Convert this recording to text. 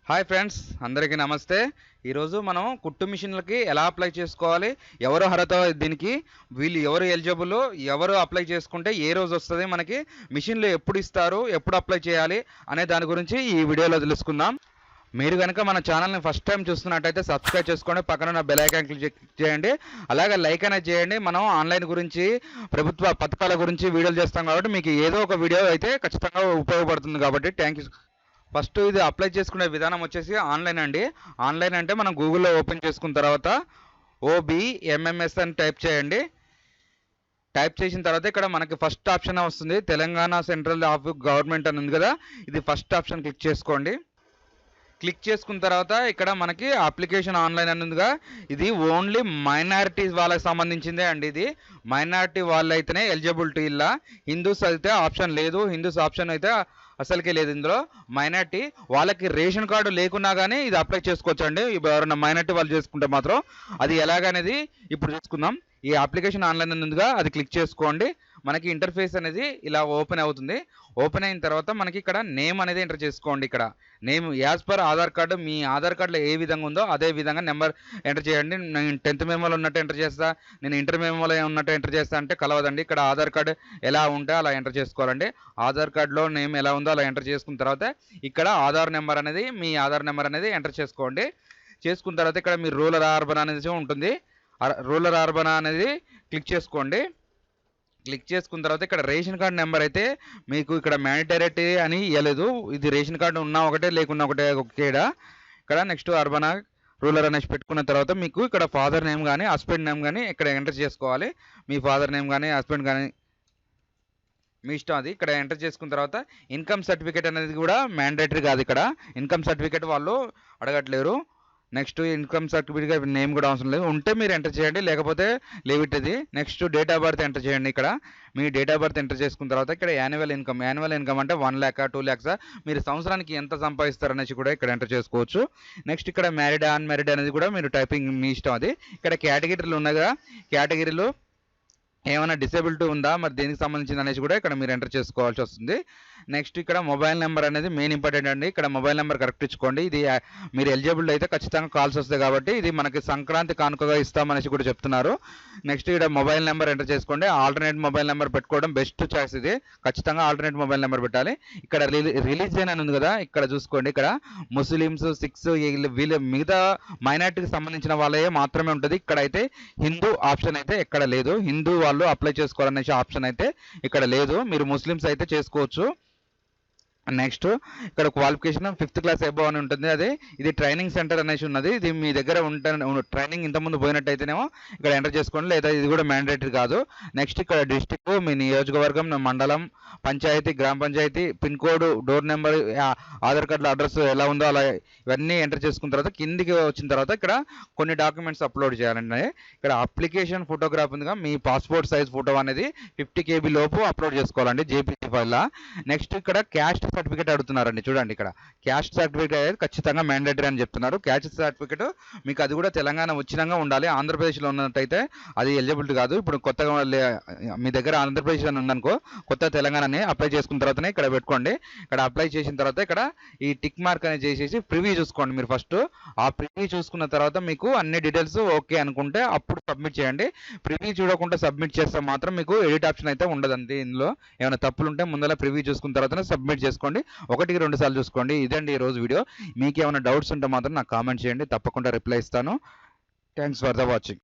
Hi friends, అందరికీ నమస్తే. ఈరోజు మనం కుట్టు మిషన్లకి ఎలా అప్లై చేసుకోవాలి, ఎవరు అర్హత దీనికి, వీళ్ళు ఎవరు ఎలిజిబుల్, ఎవరు అప్లై చేసుకుంటే ఏ రోజు వస్తుంది, మనకి మిషన్లు ఎప్పుడు ఇస్తారు, ఎప్పుడు అప్లై చేయాలి అనే దాని గురించి ఈ వీడియోలో తెలుసుకుందాం. మీరు కనుక మన ఛానల్ని ఫస్ట్ టైం చూస్తున్నట్టయితే సబ్స్క్రైబ్ చేసుకోండి, పక్కన ఉన్న బెల్ ఐకాన్ క్లిక్ చేయండి, అలాగే లైక్ అనేది చేయండి. మనం ఆన్లైన్ గురించి, ప్రభుత్వ పథకాల గురించి వీడియోలు చేస్తాం కాబట్టి మీకు ఏదో ఒక వీడియో అయితే ఖచ్చితంగా ఉపయోగపడుతుంది కాబట్టి థ్యాంక్ యూ. ఫస్ట్ ఇది అప్లై చేసుకునే విధానం వచ్చేసి ఆన్లైన్ అండి. ఆన్లైన్ అంటే మనం గూగుల్లో ఓపెన్ చేసుకున్న తర్వాత ఓబిఎంఎంఎస్ అని టైప్ చేయండి. టైప్ చేసిన తర్వాత ఇక్కడ మనకి ఫస్ట్ ఆప్షన్ వస్తుంది, తెలంగాణ సెంట్రల్ ఆఫ్ గవర్నమెంట్ అని ఉంది కదా, ఇది ఫస్ట్ ఆప్షన్ క్లిక్ చేసుకోండి. క్లిక్ చేసుకున్న తర్వాత ఇక్కడ మనకి అప్లికేషన్ ఆన్లైన్ అని ఉందిగా, ఇది ఓన్లీ మైనారిటీస్ వాళ్ళకి సంబంధించిందే అండి. ఇది మైనారిటీ వాళ్ళు అయితేనే ఎలిజిబిలిటీ, ఇలా హిందూస్ అయితే ఆప్షన్ లేదు, హిందూస్ ఆప్షన్ అయితే అసలుకే లేదు. ఇందులో మైనార్టీ వాళ్ళకి రేషన్ కార్డు లేకున్నా కానీ ఇది అప్లై చేసుకోవచ్చు అండి. ఎవరైనా మైనార్టీ వాళ్ళు చేసుకుంటే మాత్రం అది ఎలాగనేది ఇప్పుడు చూసుకుందాం. ఈ అప్లికేషన్ ఆన్లైన్ ఉందిగా, అది క్లిక్ చేసుకోండి. మనకి ఇంటర్ఫేస్ అనేది ఇలా ఓపెన్ అవుతుంది. ఓపెన్ అయిన తర్వాత మనకి ఇక్కడ నేమ్ అనేది ఎంటర్ చేసుకోండి. ఇక్కడ name as per Aadhaar card, మీ ఆధార్ కార్డులో ఏ విధంగా ఉందో అదే విధంగా నెంబర్ ఎంటర్ చేయండి. నేను 10th మెమోలో ఉన్నట్టు ఎంటర్ చేస్తా, నేను ఇంటర్ మెమోలో ఉన్నట్టు ఎంటర్ చేస్తా అంటే కలవదండి. ఇక్కడ ఆధార్ కార్డు ఎలా ఉంటే అలా ఎంటర్ చేసుకోవాలండి. ఆధార్ కార్డులో నేమ్ ఎలా ఉందో అలా ఎంటర్ చేసుకున్న తర్వాత ఇక్కడ ఆధార్ నెంబర్ అనేది, మీ ఆధార్ నెంబర్ అనేది ఎంటర్ చేసుకోండి. చేసుకున్న తర్వాత ఇక్కడ మీ రూరల్ అర్బన్ అనేది ఉంటుంది, రూరల్ అర్బన్ అనేది క్లిక్ చేసుకోండి. క్లిక్ చేసుకున్న తర్వాత ఇక్కడ రేషన్ కార్డు నెంబర్ అయితే మీకు ఇక్కడ మ్యాండేటరీ అని ఇవ్వలేదు, ఇది రేషన్ కార్డు ఉన్నా ఒకటే లేకున్నా ఒకటే ఒకేడా. ఇక్కడ నెక్స్ట్ అర్బన్ రూరల్ అనేసి పెట్టుకున్న తర్వాత మీకు ఇక్కడ ఫాదర్ నేమ్ కానీ హస్బెండ్ నేమ్ కానీ ఇక్కడ ఎంటర్ చేసుకోవాలి. మీ ఫాదర్ నేమ్ కానీ హస్బెండ్ కానీ మీ ఇష్టం, అది ఇక్కడ ఎంటర్ చేసుకున్న తర్వాత ఇన్కమ్ సర్టిఫికేట్ అనేది కూడా మ్యాండేటరీ కాదు. ఇక్కడ ఇన్కమ్ సర్టిఫికేట్ వాళ్ళు అడగట్లేరు. నెక్స్ట్ ఇన్కమ్ సర్టిఫికేట్ నేమ్ కూడా అవసరం లేదు, ఉంటే మీరు ఎంటర్ చేయండి, లేకపోతే లీవ్ ఇట్. ఇది next date of birth enter చేయండి. ఇక్కడ మీ డేట్ ఆఫ్ బర్త్ ఎంటర్ చేసుకున్న తర్వాత ఇక్కడ యాన్యువల్ ఇన్కమ్ అంటే 1 lakh 2 lakhs, మీరు సంవత్సరానికి ఎంత సంపాదిస్తారనేసి కూడా ఇక్కడ ఎంటర్ చేసుకోవచ్చు. నెక్స్ట్ ఇక్కడ మ్యారీడ్ అన్మ్యారీడ్ అనేది కూడా మీరు టైపింగ్ మీ ఇష్టం. అది ఇక్కడ కేటగిరీలు ఉన్నాయి కదా, కేటగిరీలో ఏమైనా డిసేబిలిటీ ఉందా, మరి దేనికి సంబంధించింది అనేసి కూడా ఇక్కడ మీరు ఎంటర్ చేసుకోవాల్సి వస్తుంది. నెక్స్ట్ ఇక్కడ మొబైల్ నెంబర్ అనేది మెయిన్ ఇంపార్టెంట్ అండి. ఇక్కడ మొబైల్ నెంబర్ కరెక్ట్ ఇచ్చుకోండి. ఇది మీరు ఎలిజిబుల్ అయితే ఖచ్చితంగా కాల్స్ వస్తాయి కాబట్టి ఇది మనకి సంక్రాంతి కానుకగా ఇస్తామనేసి కూడా చెప్తున్నారు. నెక్స్ట్ ఇక్కడ మొబైల్ నెంబర్ ఎంటర్ చేసుకోండి. ఆల్టర్నేట్ మొబైల్ నెంబర్ పెట్టుకోవడం బెస్ట్ చాయిస్, ఇది ఖచ్చితంగా ఆల్టర్నేట్ మొబైల్ నెంబర్ పెట్టాలి. ఇక్కడ రిలీజియన్ అని ఉంది కదా, ఇక్కడ చూసుకోండి. ఇక్కడ ముస్లిమ్స్, సిఖ్స్, వీళ్ళు మిగతా మైనార్టీకి సంబంధించిన వాళ్ళే మాత్రమే ఉంటుంది. ఇక్కడ అయితే హిందూ ఆప్షన్ అయితే ఎక్కడ లేదు, హిందూ వాళ్ళు అప్లై చేసుకోవాలనేసి ఆప్షన్ అయితే ఇక్కడ లేదు. మీరు ముస్లిమ్స్ అయితే చేసుకోవచ్చు. నెక్స్ట్ ఇక్కడ క్వాలిఫికేషన్ 5th క్లాస్ అబోవ్ అని ఉంటుంది. అదే ఇది ట్రైనింగ్ సెంటర్ అనేసి ఉన్నది, ఇది మీ దగ్గర ట్రైనింగ్ ఇంతకుముందు పోయినట్టయితేనేమో ఇక్కడ ఎంటర్ చేసుకోండి, లేదా ఇది కూడా మ్యాండేటరీ కాదు. నెక్స్ట్ ఇక్కడ డిస్టిక్, మీ నియోజకవర్గం, మండలం, పంచాయతీ, గ్రామ పంచాయతీ, pin code, door number, Aadhaar కార్డులో అడ్రస్ ఎలా ఉందో అలా ఇవన్నీ ఎంటర్ చేసుకున్న తర్వాత కిందికి వచ్చిన తర్వాత ఇక్కడ కొన్ని డాక్యుమెంట్స్ అప్లోడ్ చేయాలండి. ఇక్కడ అప్లికేషన్ ఫోటోగ్రాఫ్ ఉందిగా, మీ పాస్పోర్ట్ సైజ్ ఫోటో అనేది 50 KB లోపు అప్లోడ్ చేసుకోవాలండి, జేపీజీ ఫైల్. నెక్స్ట్ ఇక్కడ క్యాస్ట్ సర్టిఫికేట్ అడుగుతున్నారండి. చూడండి, ఇక్కడ క్యాస్ట్ సర్టిఫికేట్ అనేది ఖచ్చితంగా మ్యాండేటరీ అని చెప్తున్నారు. క్యాస్ట్ సర్టిఫికేట్ మీకు అది కూడా తెలంగాణ వచ్చినంగా ఉండాలి. ఆంధ్రప్రదేశ్లో ఉన్నట్టయితే అది ఎలిజిబిలిటీ కాదు. ఇప్పుడు కొత్తగా మీ దగ్గర ఆంధ్రప్రదేశ్ అని ఉందనుకో, కొత్త తెలంగాణని అప్లై చేసుకున్న తర్వాతనే ఇక్కడ పెట్టుకోండి. ఇక్కడ అప్లై చేసిన తర్వాత ఇక్కడ ఈ టిక్ మార్క్ అనేది చేసేసి ప్రివ్యూ చూసుకోండి. మీరు ఫస్ట్ ఆ ప్రివ్యూ చూసుకున్న తర్వాత మీకు అన్ని డీటెయిల్స్ ఓకే అనుకుంటే అప్పుడు సబ్మిట్ చేయండి. ప్రివ్యూ చూడకుండా సబ్మిట్ చేస్తే మాత్రం మీకు ఎడిట్ ఆప్షన్ అయితే ఉండదండి. ఇందులో ఏమైనా తప్పులు ఉంటే ముందర ప్రివ్యూ చూసుకున్న తర్వాతనే సబ్మిట్ చేసుకోండి. 1కి 2 సార్లు చూసుకోండి. ఇదండి ఈరోజు వీడియో. మీకు ఏమైనా డౌట్స్ ఉంటే మాత్రం నాకు కామెంట్ చేయండి, తప్పకుండా రిప్లై ఇస్తాను. Thanks for the watching.